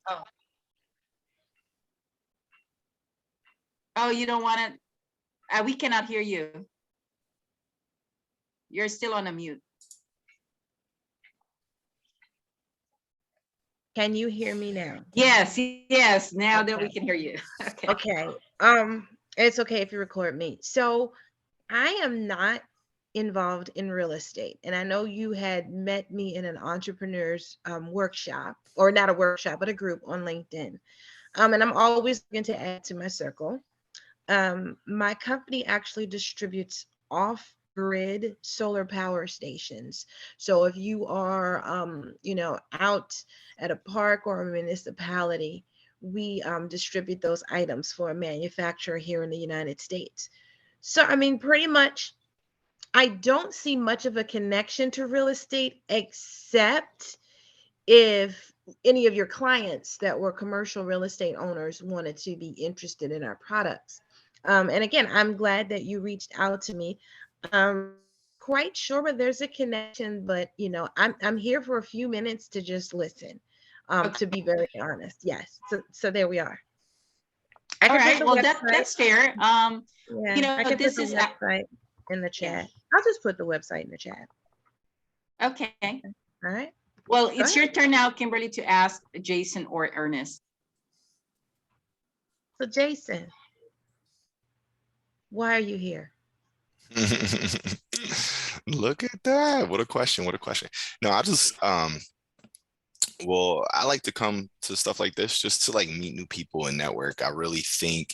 Oh, oh, you don't want to, we cannot hear you. You're still on a mute. Can you hear me now? Yes, yes, now that we can hear you. Okay. Okay. It's okay if you record me. So I am not involved in real estate. And I know you had met me in an entrepreneur's workshop, or not a workshop, but a group on LinkedIn. And I'm always looking to add to my circle. My company actually distributes off-grid solar power stations. So if you are, out at a park or a municipality, we distribute those items for a manufacturer here in the United States. So, I mean, pretty much, I don't see much of a connection to real estate except if any of your clients that were commercial real estate owners wanted to be interested in our products. And again, I'm glad that you reached out to me. Quite sure where there's a connection, but I'm here for a few minutes to just listen. Okay. To be very honest, yes. So there we are. I All can put right. the Well, website. that's fair. Yeah, I can put This the is website in the yeah. chat. I'll just put the website in the chat. Okay. All right. Well, Go it's ahead. your turn now, Kimberly, to ask Jason or Ernest. So Jason, why are you here? Look at that. What a question. What a question. No, I just well, I like to come to stuff like this just to like meet new people and network. I really think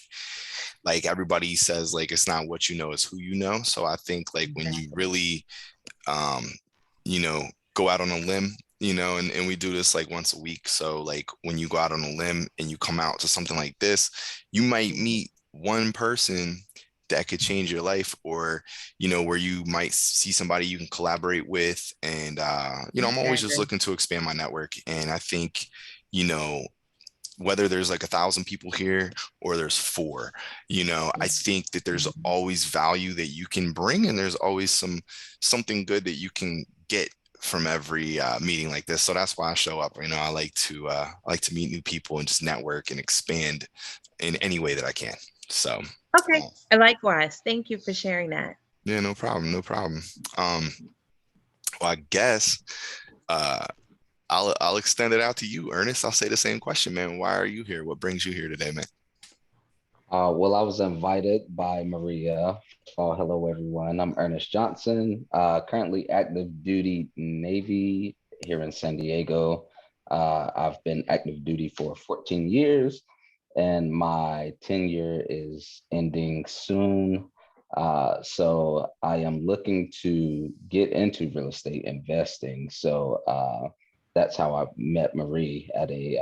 like everybody says like it's not what you know, it's who you know. So I think like when you really um, you know, go out on a limb, and we do this like once a week. So like when you go out on a limb and you come out to something like this, you might meet one person that could change your life, or where you might see somebody you can collaborate with. And I'm always just Exactly. looking to expand my network. And I think you know whether there's like 1,000 people here or there's four, I think that there's always value that you can bring, and there's always something good that you can get from every meeting like this. So that's why I show up. I like to meet new people and just network and expand in any way that I can. So Okay. And likewise, thank you for sharing that. yeah, no problem, no problem. Well, I guess uh I'll extend it out to you, Ernest. I'll say the same question, man. Why are you here? What brings you here today, man? Well, I was invited by Maria. Hello, everyone. I'm Ernest Johnson, currently active duty Navy here in San Diego. I've been active duty for 14 years, and my tenure is ending soon. So I am looking to get into real estate investing. So that's how I met Marie at a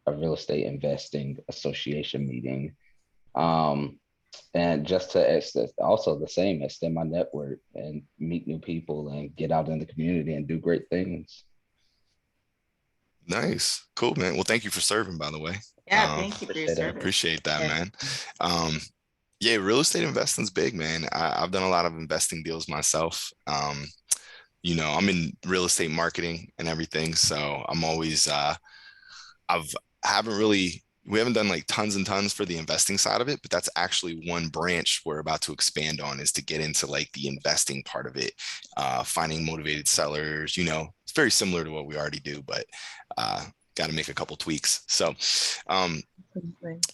real estate investing association meeting. Um, and just to also the same, extend my network and meet new people and get out in the community and do great things. Nice. Cool, man. Well, thank you for serving, by the way. Yeah, thank you for your Appreciate it. service. Appreciate that, Yeah. man. Um, yeah, real estate investing's big, man. I've done a lot of investing deals myself. I'm in real estate marketing and everything, so I'm always I've haven't really we haven't done like tons and tons for the investing side of it, but that's actually one branch we're about to expand on, is to get into like the investing part of it, finding motivated sellers. It's very similar to what we already do, but got to make a couple tweaks. So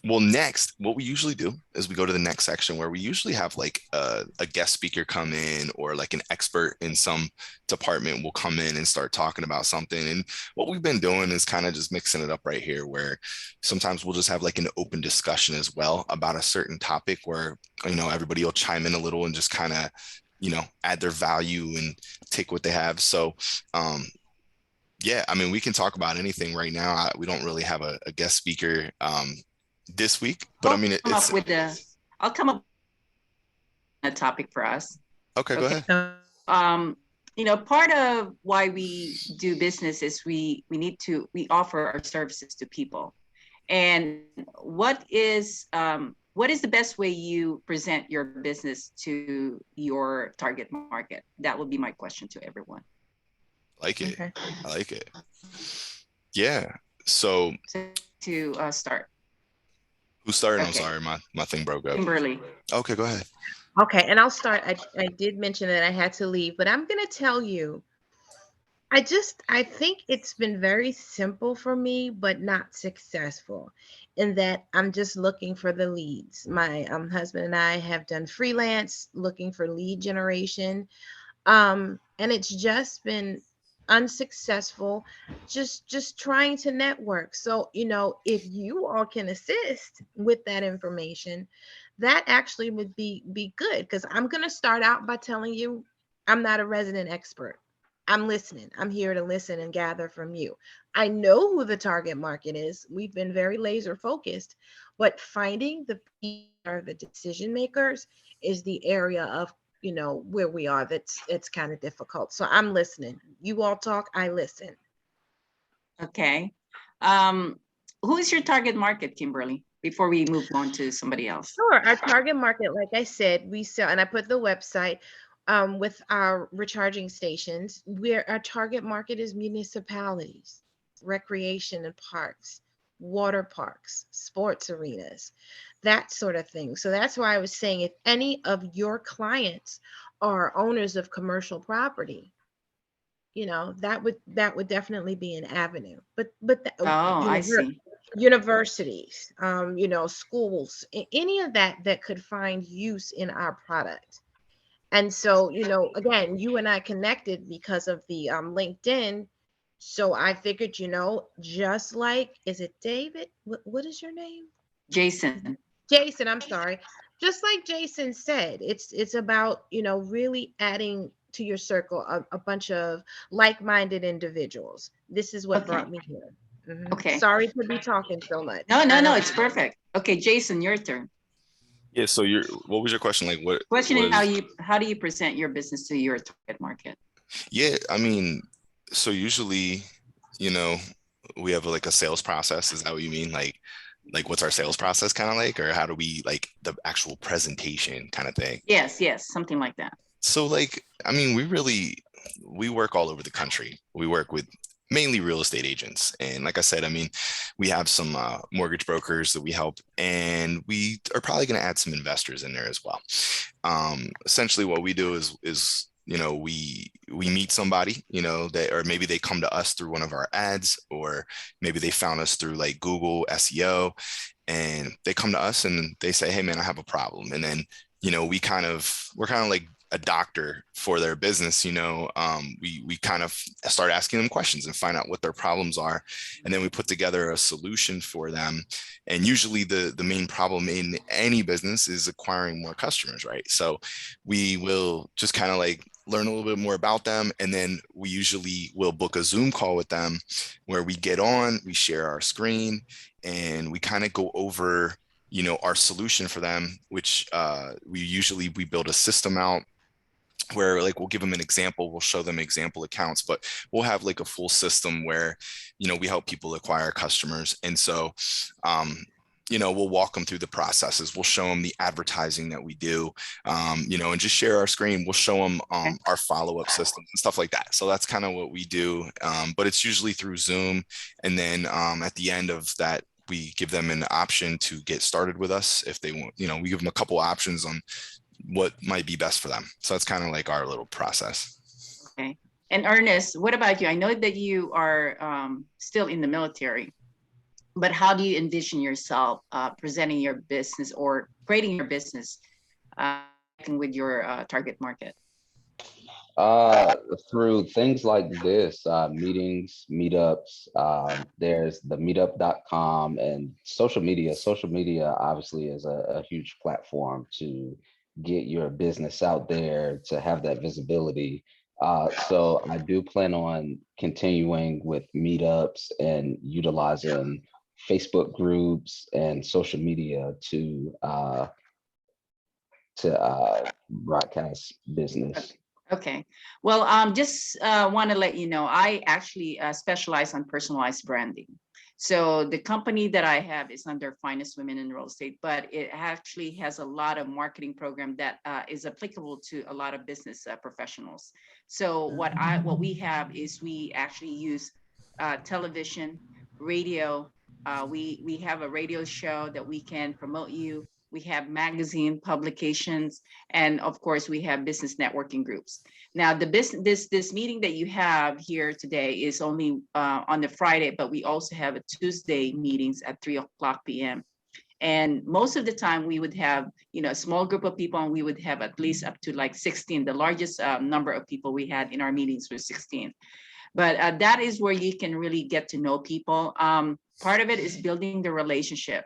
well, next, what we usually do is we go to the next section where we usually have like a guest speaker come in, or like an expert in some department will come in and start talking about something. And what we've been doing is kind of just mixing it up right here, where sometimes we'll just have like an open discussion as well about a certain topic where, everybody will chime in a little and just kind of, add their value and take what they have. So, yeah, I mean, we can talk about anything right now. We don't really have a guest speaker this week, but I I'll mean, come up with I'll come up with a topic for us. Okay, go ahead. Part of why we do business is we offer our services to people. And what is the best way you present your business to your target market? That would be my question to everyone. Like it. Okay. I like it. Yeah. So to start? Who started? I'm Okay, sorry, my thing broke up. Kimberly. Okay, go ahead. Okay, and I'll start. I did mention that I had to leave, but I'm gonna tell you, I think it's been very simple for me, but not successful in that I'm just looking for the leads. My husband and I have done freelance looking for lead generation. And it's just been unsuccessful, just trying to network. So, if you all can assist with that information, that actually would be good, because I'm going to start out by telling you I'm not a resident expert. I'm listening. I'm here to listen and gather from you. I know who the target market is. We've been very laser focused, but finding the people that are the decision makers is the area of where we are that's it's kind of difficult. So I'm listening. You all talk, I listen. Okay. Um, who is your target market, Kimberly, before we move on to somebody else? Sure. Our target market, like I said, we sell, and I put the website with our recharging stations, where our target market is municipalities, recreation and parks, water parks, sports arenas, that sort of thing. So that's why I was saying, if any of your clients are owners of commercial property, that would definitely be an avenue. But Oh, I see. universities, schools, any of that could find use in our product. And so, again, you and I connected because of the LinkedIn. So I figured, just like, is it David? What is your name? Jason. Jason, I'm sorry. Just like Jason said, it's about, really adding to your circle a bunch of like-minded individuals. This is what Okay. brought me here. Okay. Sorry to be talking so much. No, it's perfect. Okay, Jason, your turn. Yeah. So what was your question? Like, what Question is was? how do you present your business to your target market? Yeah, I mean, so usually, you know, we have like a sales process. Is that what you mean? Like what's our sales process kind of like, or how do we like the actual presentation kind of thing? Yes, something like that. So like, I mean, we work all over the country. We work with mainly real estate agents. And like I said, I mean, we have some mortgage brokers that we help, and we are probably going to add some investors in there as well. Essentially what we do is we meet somebody, that, or maybe they come to us through one of our ads, or maybe they found us through like Google SEO, and they come to us and they say, hey man, I have a problem. And then we're kind of like a doctor for their business. We kind of start asking them questions and find out what their problems are, and then we put together a solution for them. And usually the main problem in any business is acquiring more customers, right? So we will just kind of like learn a little bit more about them, and then we usually will book a Zoom call with them where we get on, we share our screen, and we kind of go over our solution for them, which we build a system out where like we'll give them an example, we'll show them example accounts, but we'll have like a full system where we help people acquire customers. And so we'll walk them through the processes, we'll show them the advertising that we do, and just share our screen, we'll show them our follow-up systems and stuff like that. So that's kind of what we do, but it's usually through Zoom. And then at the end of that, we give them an option to get started with us if they want. We give them a couple options on what might be best for them. So that's kind of like our little process. Okay. And Ernest, what about you? I know that you are still in the military, but how do you envision yourself presenting your business or creating your business with your target market? Through things like this, meetings, meetups, there's the meetup.com and social media. Social media obviously is a huge platform to get your business out there, to have that visibility. So I do plan on continuing with meetups and utilizing Facebook groups and social media to broadcast business. Okay. Well, just want to let you know, I actually specialize on personalized branding. So the company that I have is under Finest Women in Real Estate, but it actually has a lot of marketing program that is applicable to a lot of business professionals. So what we have is we actually use television, radio, We have a radio show that we can promote you. We have magazine publications, and of course, we have business networking groups. Now, the business this meeting that you have here today is only on the Friday, but we also have a Tuesday meetings at 3:00 p.m. And most of the time we would have, a small group of people, and we would have at least up to like 16. The largest number of people we had in our meetings was 16. But that is where you can really get to know people. Part of it is building the relationship.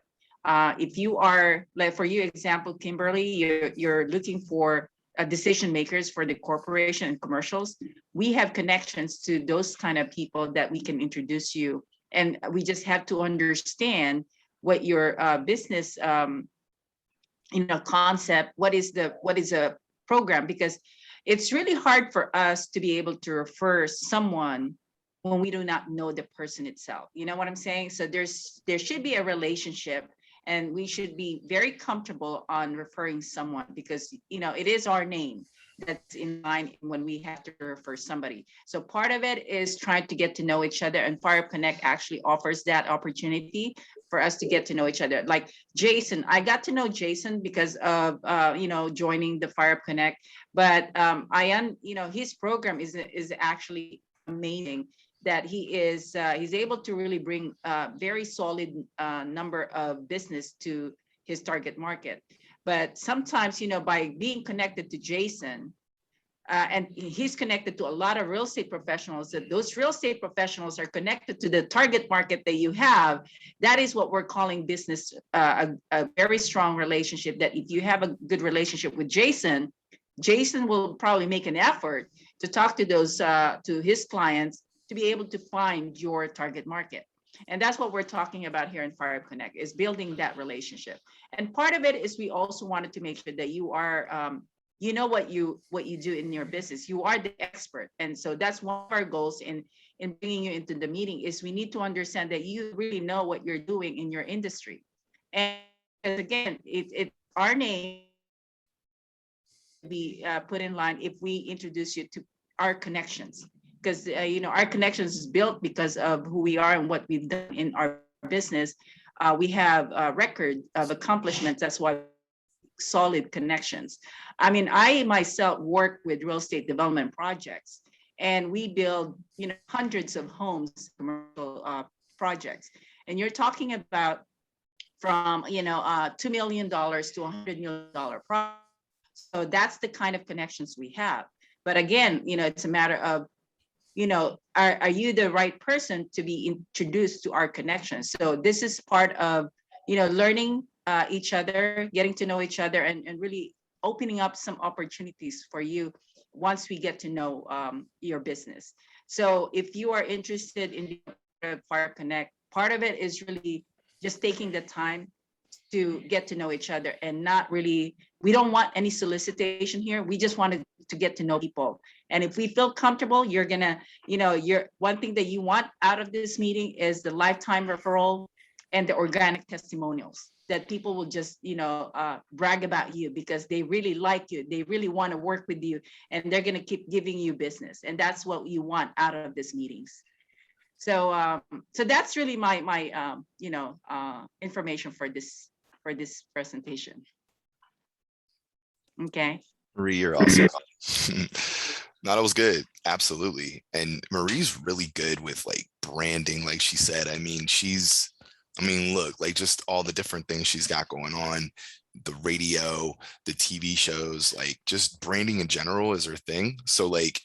If you are, like for you example, Kimberly, you're looking for decision makers for the corporation and commercials. We have connections to those kind of people that we can introduce you. And we just have to understand what your business concept, what is a program, because it's really hard for us to be able to refer someone when we do not know the person itself. You know what I'm saying? So there should be a relationship, and we should be very comfortable on referring someone, because it is our name that's in mind when we have to refer somebody. So part of it is trying to get to know each other, and Fire Connect actually offers that opportunity for us to get to know each other. Like Jason, I got to know Jason because of joining the Fire Connect, but his program is actually amazing, that he's able to really bring very solid number of business to his target market. But sometimes, by being connected to Jason, and he's connected to a lot of real estate professionals, that those real estate professionals are connected to the target market that you have. That is what we're calling business, a very strong relationship, that if you have a good relationship with Jason will probably make an effort to talk to those, to his clients, to be able to find your target market. And that's what we're talking about here in Fire Connect, is building that relationship. And part of it is we also wanted to make sure that you are, what you do in your business. You are the expert. And so that's one of our goals in bringing you into the meeting, is we need to understand that you really know what you're doing in your industry. And again, it's our name be put in line if we introduce you to our connections. Because our connections is built because of who we are and what we've done in our business. We have a record of accomplishments. That's why solid connections. I mean, I myself work with real estate development projects, and we build hundreds of homes, commercial projects. And you're talking about from $2 million to $100 million project. So that's the kind of connections we have. But again, it's a matter of are you the right person to be introduced to our connections? So this is part of, learning each other, getting to know each other, and really opening up some opportunities for you once we get to know your business. So if you are interested in Fire Connect, part of it is really just taking the time to get to know each other, and not really, we don't want any solicitation here. We just wanted to get to know people. And if we feel comfortable, you're gonna, one thing that you want out of this meeting is the lifetime referral and the organic testimonials, that people will just, brag about you because they really like you. They really want to work with you, and they're gonna keep giving you business. And that's what you want out of these meetings. So, so that's really my information for this presentation. Okay. Marie, you're awesome. No, that was good. Absolutely. And Marie's really good with like branding, like she said. I mean, look, like just all the different things she's got going on, the radio, the TV shows, like just branding in general is her thing. So like,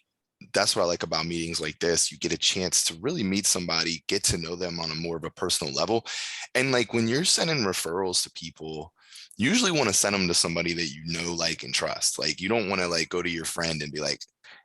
that's what I like about meetings like this. You get a chance to really meet somebody, get to know them on a more of a personal level. And like when you're sending referrals to people, you usually want to send them to somebody that you know, like, and trust. Like you don't want to like go to your friend and be like,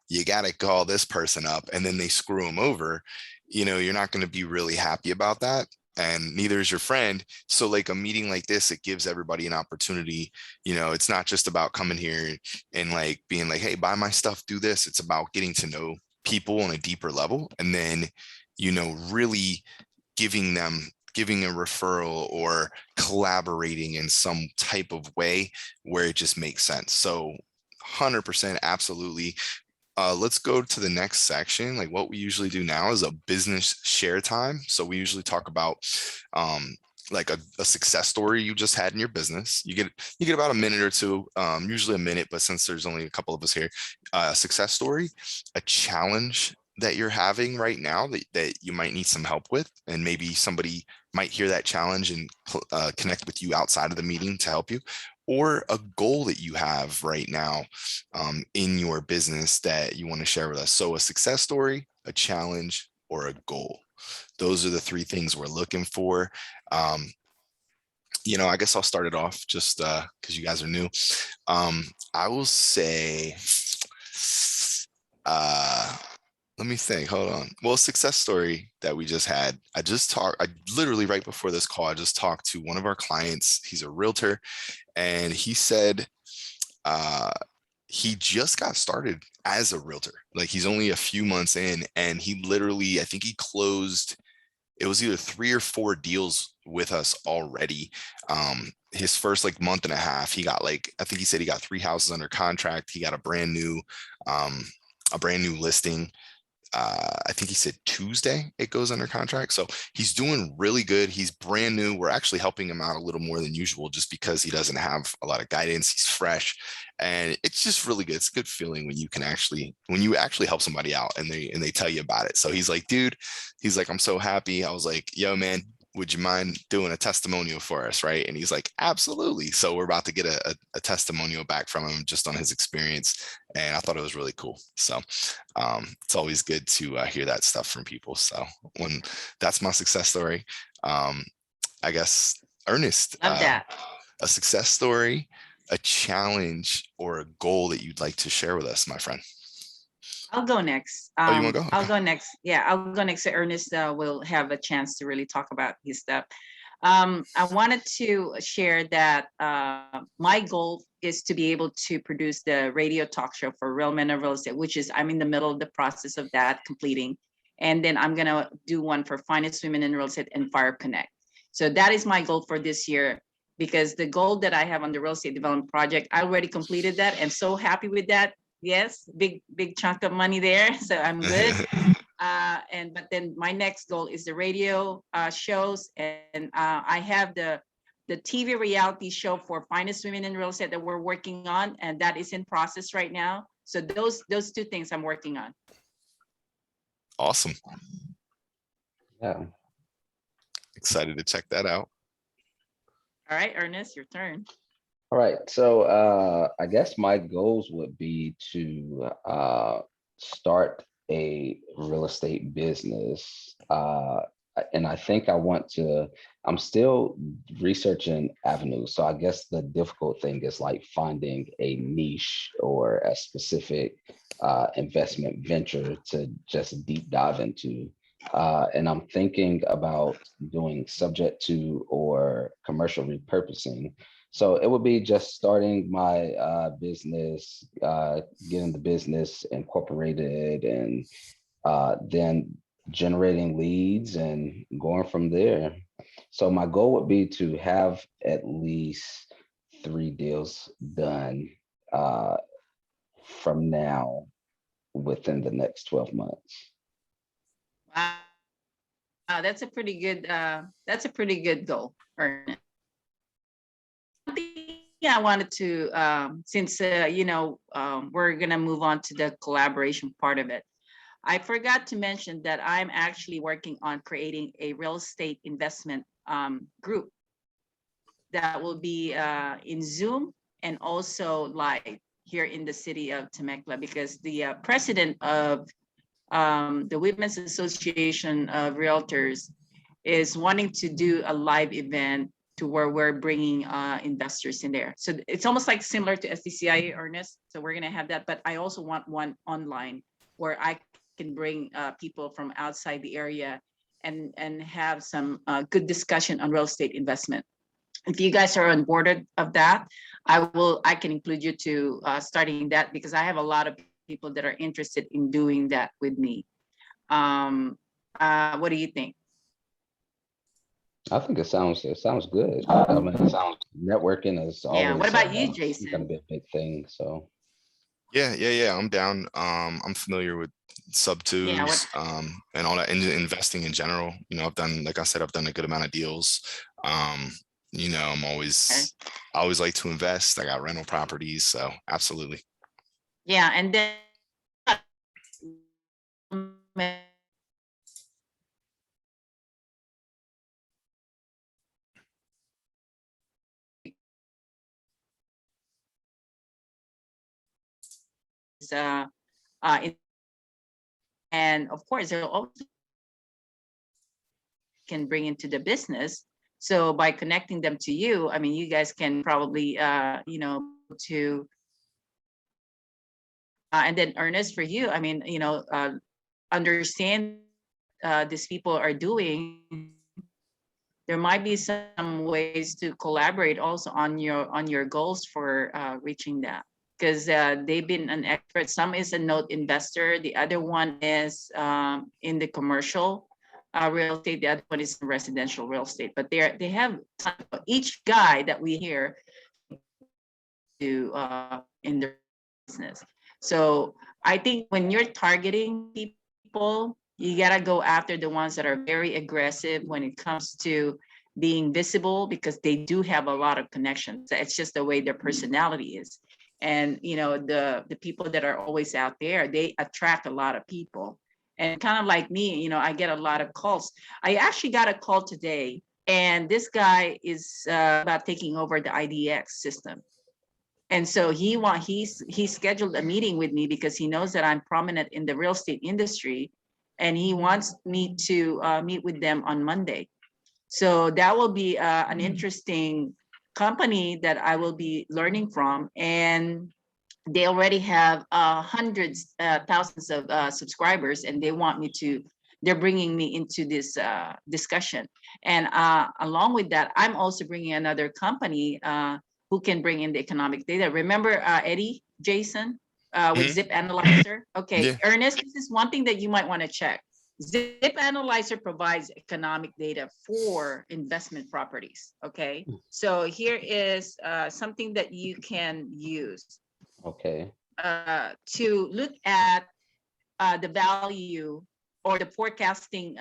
you got to call this person up, and then they screw them over. You're not going to be really happy about that. And neither is your friend. So like a meeting like this, it gives everybody an opportunity. It's not just about coming here and like being like, hey, buy my stuff, do this. It's about getting to know people on a deeper level. And then, really giving a referral or collaborating in some type of way where it just makes sense. So 100%, absolutely. let's go to the next section. Like what we usually do now is a business share time. So we usually talk about like a success story you just had in your business. You get about a minute or two, usually a minute, but since there's only a couple of us here, a success story, a challenge that you're having right now that you might need some help with, and maybe somebody might hear that challenge and connect with you outside of the meeting to help you, or a goal that you have right now in your business that you want to share with us. So a success story, a challenge, or a goal. Those are the three things we're looking for. I guess I'll start it off just because you guys are new. I will say, let me think, hold on. Well, success story that we just had, I literally right before this call, I just talked to one of our clients. He's a realtor, and he said he just got started as a realtor. Like he's only a few months in, and he literally, I think he closed, it was either 3 or 4 deals with us already. His first like month and a half, he got like, I think he said he got 3 houses under contract. He got a brand new listing. I think he said Tuesday it goes under contract. So he's doing really good. He's brand new. We're actually helping him out a little more than usual just because he doesn't have a lot of guidance. He's fresh, and it's just really good. It's a good feeling when you actually help somebody out and they tell you about it. So he's like, dude, he's like, I'm so happy. I was like, yo, man, would you mind doing a testimonial for us? Right. And he's like, absolutely. So we're about to get a testimonial back from him just on his experience. And I thought it was really cool. So it's always good to hear that stuff from people. So that's my success story. I guess, Ernest, Love that. a success story, a challenge, or a goal that you'd like to share with us, my friend. I'll go next. Oh, you want to go? I'll go next. Yeah, I'll go next. So Ernest will have a chance to really talk about his stuff. I wanted to share that my goal is to be able to produce the radio talk show for Real Men of Real Estate, which is I'm in the middle of the process of that completing. And then I'm going to do one for Finest Women in Real Estate and Fire Connect. So that is my goal for this year, because the goal that I have on the real estate development project, I already completed that and so happy with that. Yes, big chunk of money there. So I'm good. But then my next goal is the radio shows, and I have the TV reality show for Finest Women in Real Estate that we're working on, and that is in process right now. So those 2 things I'm working on. Awesome. Yeah. Excited to check that out. All right, Ernest, your turn. All right, so I guess my goals would be to start a real estate business. And I think I'm still researching avenues. So I guess the difficult thing is like finding a niche or a specific investment venture to just deep dive into. And I'm thinking about doing subject to or commercial repurposing. So it would be just starting my business, getting the business incorporated, and then generating leads and going from there. So my goal would be to have at least 3 deals done from now within the next 12 months. Wow, that's a pretty good goal, Ernest. I wanted to, since we're gonna move on to the collaboration part of it. I forgot to mention that I'm actually working on creating a real estate investment group that will be in Zoom and also live here in the city of Temecula, because the president of the Women's Association of Realtors is wanting to do a live event to where we're bringing investors in there. So it's almost like similar to SDCIA, Ernest. So we're gonna have that, but I also want one online where I can bring people from outside the area and have some good discussion on real estate investment. If you guys are on board of that, I can include you to starting that, because I have a lot of people that are interested in doing that with me. What do you think? I think it sounds good. I mean, it sounds networking is always What about you, Jason? gonna be a big thing. So Yeah. I'm down. I'm familiar with sub Yeah, twos, and all that, and investing in general. I've done, like I said, I've done a good amount of deals. Um, okay. I always like to invest. I got rental properties, so absolutely. Yeah, and then uh, in, and of course, there also can bring into the business. So by connecting them to you, I mean, you guys can probably, to, and then Ernest, for you, I mean, understand these people are doing. There might be some ways to collaborate also on your goals for reaching that, because they've been an expert. Some is a note investor, the other one is in the commercial real estate, the other one is residential real estate. But they have each guy that we hear to in their business. So I think when you're targeting people, you gotta go after the ones that are very aggressive when it comes to being visible, because they do have a lot of connections. It's just the way their personality is. And the people that are always out there, they attract a lot of people. And kind of like me, I get a lot of calls. I actually got a call today, and this guy is about taking over the IDX system. And so he scheduled a meeting with me because he knows that I'm prominent in the real estate industry, and he wants me to meet with them on Monday. So that will be an interesting company that I will be learning from. And they already have hundreds, thousands of subscribers, and they're bringing me into this discussion. And along with that, I'm also bringing another company who can bring in the economic data. Remember Eddie, Jason, with Mhm. Zip Analyzer? Okay, Yeah. Ernest, this is one thing that you might want to check. Zip Analyzer provides economic data for investment properties. Okay, so here is something that you can use Okay. to look at the value or the forecasting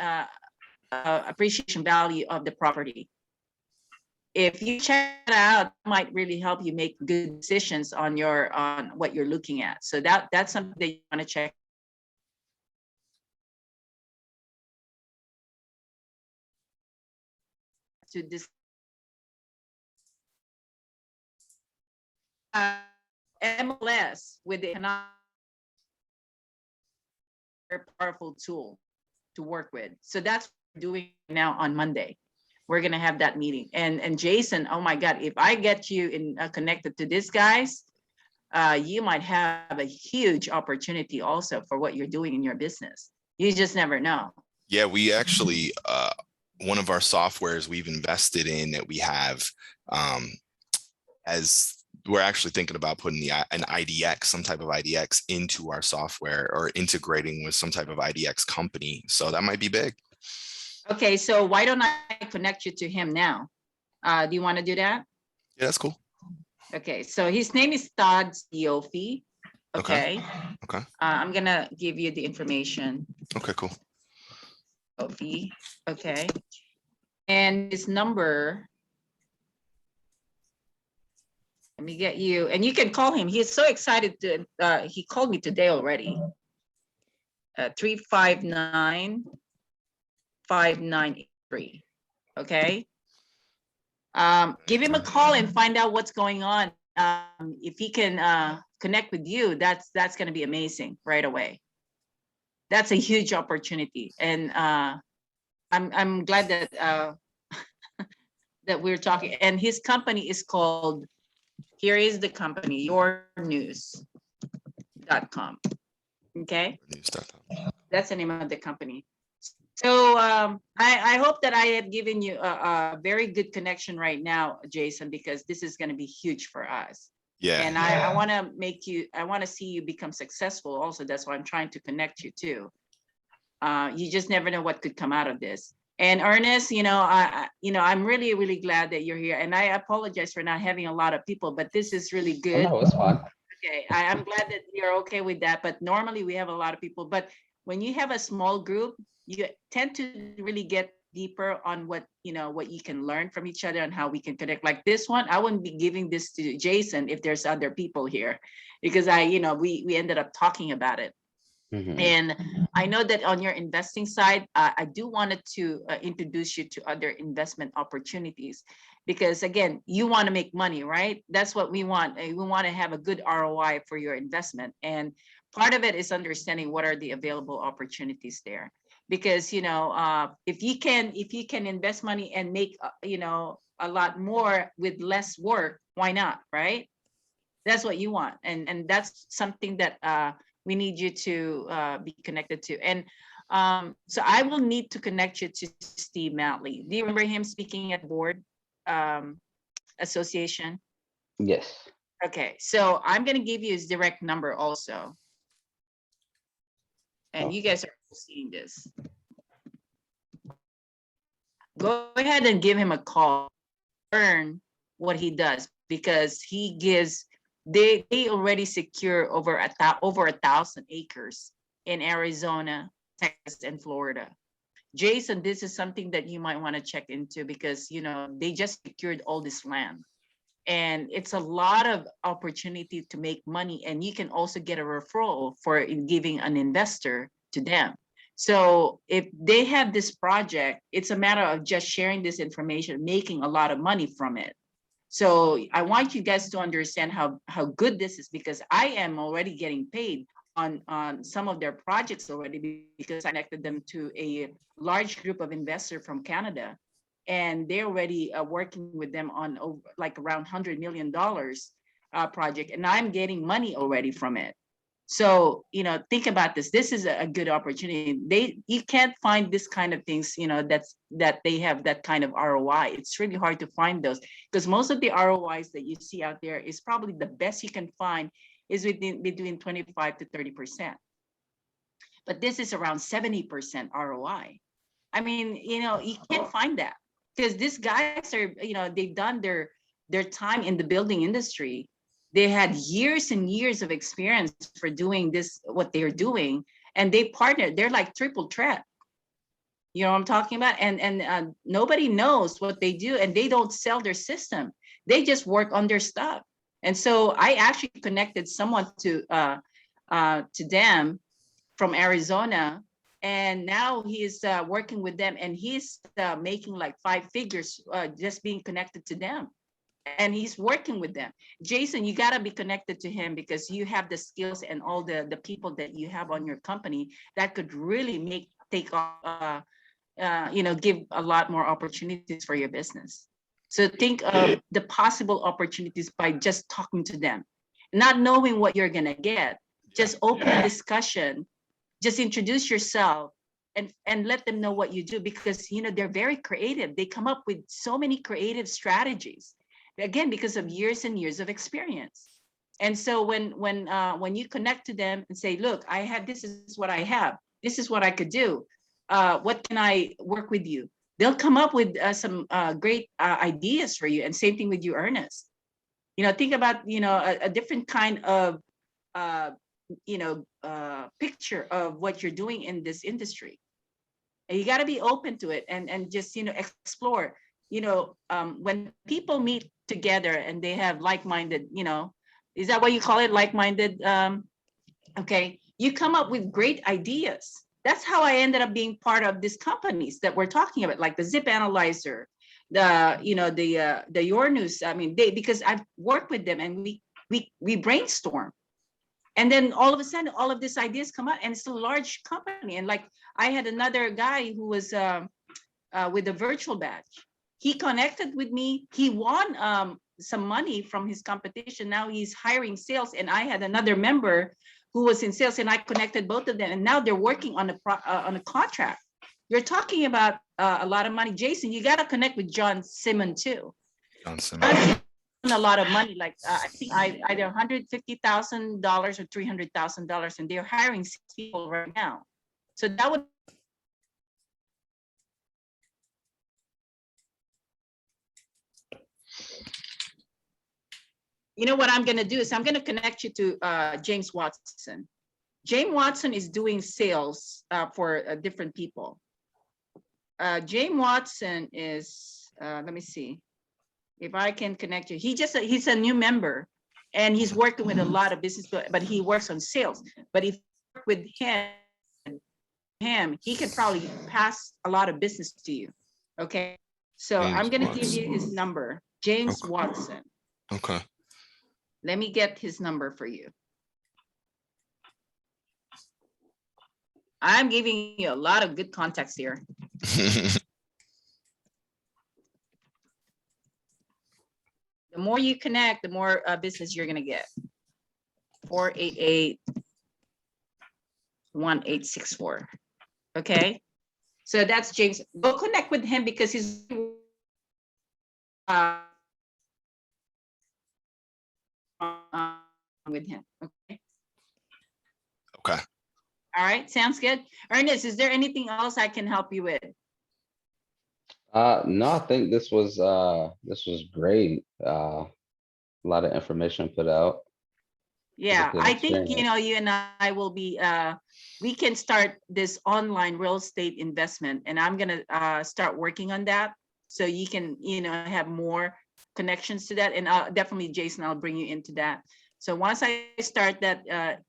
appreciation value of the property. If you check it out, it might really help you make good decisions on what you're looking at. So that's something that you want to check. To this MLS with the economic, powerful tool to work with. So that's what we're doing now on Monday. We're gonna have that meeting. And Jason, oh my God, if I get you in connected to these guys, you might have a huge opportunity also for what you're doing in your business. You just never know. Yeah, we actually, one of our softwares we've invested in that we have, as we're actually thinking about putting an IDX, some type of IDX into our software, or integrating with some type of IDX company. So that might be big. Okay, so why don't I connect you to him now? Do you want to do that? Yeah, that's cool. Okay, so his name is Todd Siofi. Okay. Okay. Okay. I'm gonna give you the information. Okay, cool. Siofi. Okay. And his number, let me get you, and you can call him. He's so excited to, he called me today already. 359-5983. Okay. Give him a call and find out what's going on. If he can connect with you, that's going to be amazing right away. That's a huge opportunity, and I'm glad that that we're talking. And his company is called, here is the company, yournews.com. Okay, that's the name of the company. So I hope that I have given you a very good connection right now, Jason, because this is going to be huge for us. Yeah. And I want to I want to see you become successful also. That's why I'm trying to connect you too. You just never know what could come out of this. And Ernest, I'm really, really glad that you're here. And I apologize for not having a lot of people, but this is really good. Oh, no, it's fine. Okay, I'm glad that you're okay with that, but normally we have a lot of people, but when you have a small group, you tend to really get deeper on what, what you can learn from each other and how we can connect. Like this one, I wouldn't be giving this to Jason if there's other people here, because we ended up talking about it. Mhm. And I know that on your investing side, I do wanted to introduce you to other investment opportunities, because again, you want to make money, right? That's what we want. We want to have a good ROI for your investment. And part of it is understanding what are the available opportunities there. Because, if you can invest money and make, a lot more with less work, why not, right? That's what you want. And that's something that we need you to be connected to. And so I will need to connect you to Steve Matley. Do you remember him speaking at board um, association? Yes. Okay, so I'm going to give you his direct number also. And you Okay. guys are seeing this. Go ahead and give him a call, learn what he does, because he gives, they already secure over 1,000 acres in Arizona, Texas, and Florida. Jason, this is something that you might want to check into, because they just secured all this land, and it's a lot of opportunity to make money, and you can also get a referral for giving an investor to them. So if they have this project, it's a matter of just sharing this information, making a lot of money from it. So I want you guys to understand how good this is, because I am already getting paid on some of their projects already, because I connected them to a large group of investors from Canada, and they're already working with them on like around $100 million project, and I'm getting money already from it. So, think about this. This is a good opportunity. You can't find this kind of things, that they have that kind of ROI. It's really hard to find those, because most of the ROIs that you see out there is probably the best you can find is between 25 to 30%. But this is around 70% ROI. I mean, you can't find that, because these guys are, they've done their time in the building industry. They had years and years of experience for doing this, what they're doing, and they partnered. They're like triple threat. You know what I'm talking about? And nobody knows what they do, and they don't sell their system. They just work on their stuff. And so I actually connected someone to them from Arizona, and now he's working with them, and he's making like 5 figures just being connected to them, and he's working with them. Jason, you got to be connected to him, because you have the skills and all the people that you have on your company that could really take off, give a lot more opportunities for your business. So think of the possible opportunities by just talking to them, not knowing what you're going to get. Just open discussion, just introduce yourself, and let them know what you do, because they're very creative. They come up with so many creative strategies, again, because of years and years of experience. And so when you connect to them and say, look, this is what I have, this is what I could do, what can I work with you, they'll come up with some great ideas for you. And same thing with you, Ernest. Think about a different kind of picture of what you're doing in this industry. And you got to be open to it, and just explore. When people meet together and they have like-minded, is that what you call it, like-minded? Okay, you come up with great ideas. That's how I ended up being part of these companies that we're talking about, like the Zip Analyzer, the Your News. I mean, because I've worked with them, and we brainstorm. And then all of a sudden, all of these ideas come out, and it's a large company. And like, I had another guy who was with a virtual badge. He connected with me. He won some money from his competition. Now he's hiring sales. And I had another member who was in sales, and I connected both of them. And now they're working on a contract. You're talking about a lot of money. Jason, you got to connect with John Simon too. John Simon. A lot of money, like I think either $150,000 or $300,000, and they're hiring 6 people right now. So that would you know what I'm gonna do is I'm gonna connect you to James Watson. James Watson is doing sales for different people. James Watson is, let me see if I can connect you. He's a new member and he's working with a lot of business, but he works on sales. But if you work with him, he could probably pass a lot of business to you. Okay. So James I'm gonna give Watson. you his number, James Okay. Watson. Okay. Let me get his number for you. I'm giving you a lot of good contacts here. The more you connect, the more business you're gonna get. 488-1864. Okay, so that's James. Go connect with him because he's with him. Okay. Okay. All right, sounds good. Ernest, is there anything else I can help you with? No, I think this was great. A lot of information put out. Yeah, good I think, you experience. know, you and I will be, we can start this online real estate investment, and I'm gonna start working on that. So you can, you know, have more connections to that. And definitely, Jason, I'll bring you into that. So once I start that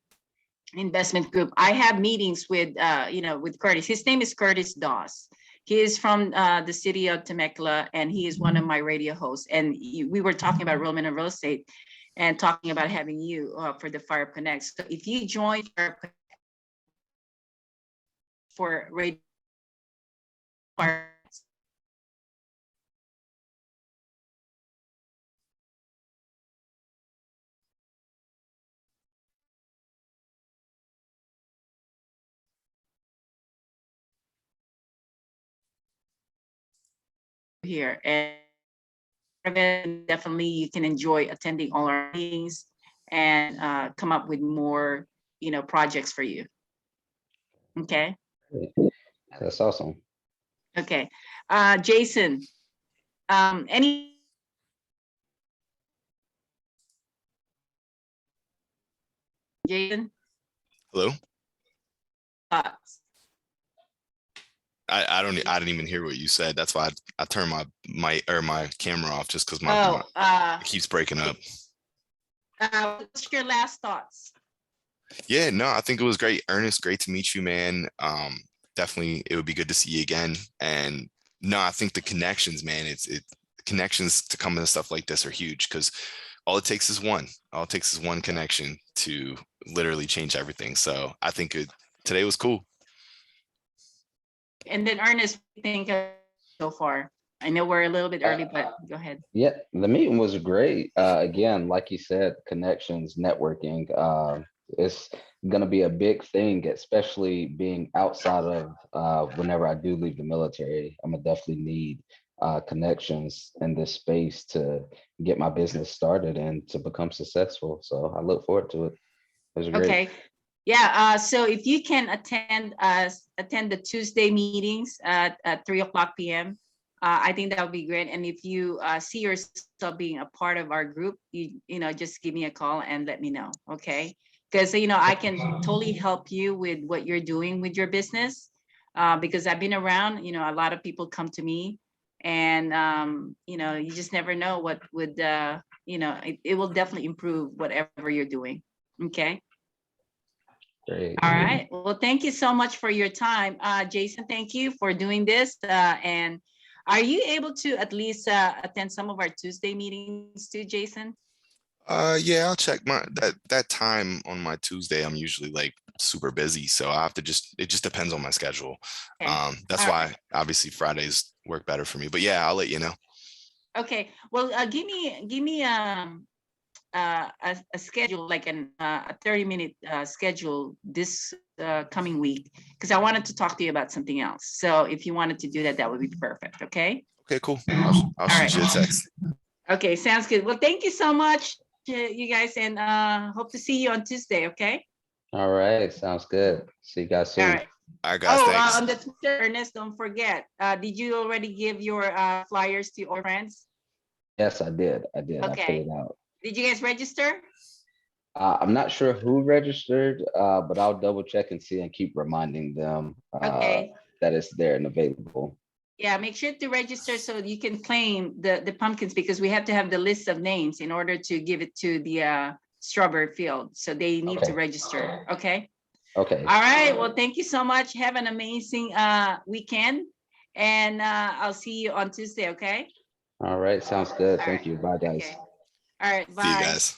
investment group, I have meetings with, you know, with Curtis. His name is Curtis Doss. He is from the city of Temecula, and he is one of my radio hosts. And we were talking about real men and real estate, and talking about having you for the Fire Connect. So if you join for radio Fire here, and definitely you can enjoy attending all our meetings and come up with more, you know, projects for you. Okay. That's awesome. Okay. Jason, any Jason Hello. thoughts? I didn't even hear what you said. That's why I turned my camera off, just because it keeps breaking up. What's your last thoughts? Yeah, no, I think it was great. Ernest, great to meet you, man. Definitely it would be good to see you again. And no, I think the connections, man, connections to come into stuff like this are huge, because all it takes is one. All it takes is one connection to literally change everything. So I think today was cool. And then Ernest, think so far. I know we're a little bit early, but go ahead. Yeah, the meeting was great. Again, like you said, connections, networking. It's gonna be a big thing, especially being outside of whenever I do leave the military. I'm gonna definitely need connections in this space to get my business started and to become successful. So I look forward to it. It was great. Okay. Yeah, so if you can attend the Tuesday meetings at 3:00 p.m., I think that would be great. And if you see yourself being a part of our group, you know, just give me a call and let me know, okay? Because, you know, I can totally help you with what you're doing with your business, because I've been around, you know, a lot of people come to me, and, you know, you just never know what would, you know, it will definitely improve whatever you're doing, okay? Great. All right. Well, thank you so much for your time. Jason, thank you for doing this. And are you able to at least attend some of our Tuesday meetings too, Jason? Yeah, I'll check that time on my Tuesday. I'm usually like super busy, so I have to it just depends on my schedule. Okay. That's All why right. obviously Fridays work better for me. But yeah, I'll let you know. Okay. Well, give me a schedule, like a 30-minute schedule this coming week, because I wanted to talk to you about something else. So if you wanted to do that, that would be perfect. Okay. Okay, cool. I'll shoot you a text. Okay, sounds good. Well, thank you so much, you guys, and hope to see you on Tuesday. Okay. All right, sounds good. See you guys soon. All right. All right, guys. Thanks. On the Twitter, Ernest, don't forget. Did you already give your flyers to your friends? Yes, I did. I put Okay. it out. Did you guys register? I'm not sure who registered, but I'll double check and see and keep reminding them Okay. that it's there and available. Yeah, make sure to register so you can claim the pumpkins, because we have to have the list of names in order to give it to the strawberry field. So they need to Okay. register. Okay. Okay. All right. Well, thank you so much. Have an amazing weekend. And I'll see you on Tuesday. Okay. All right. Sounds good. All Thank right. you. Bye, guys. Okay. All right. Bye. See you guys.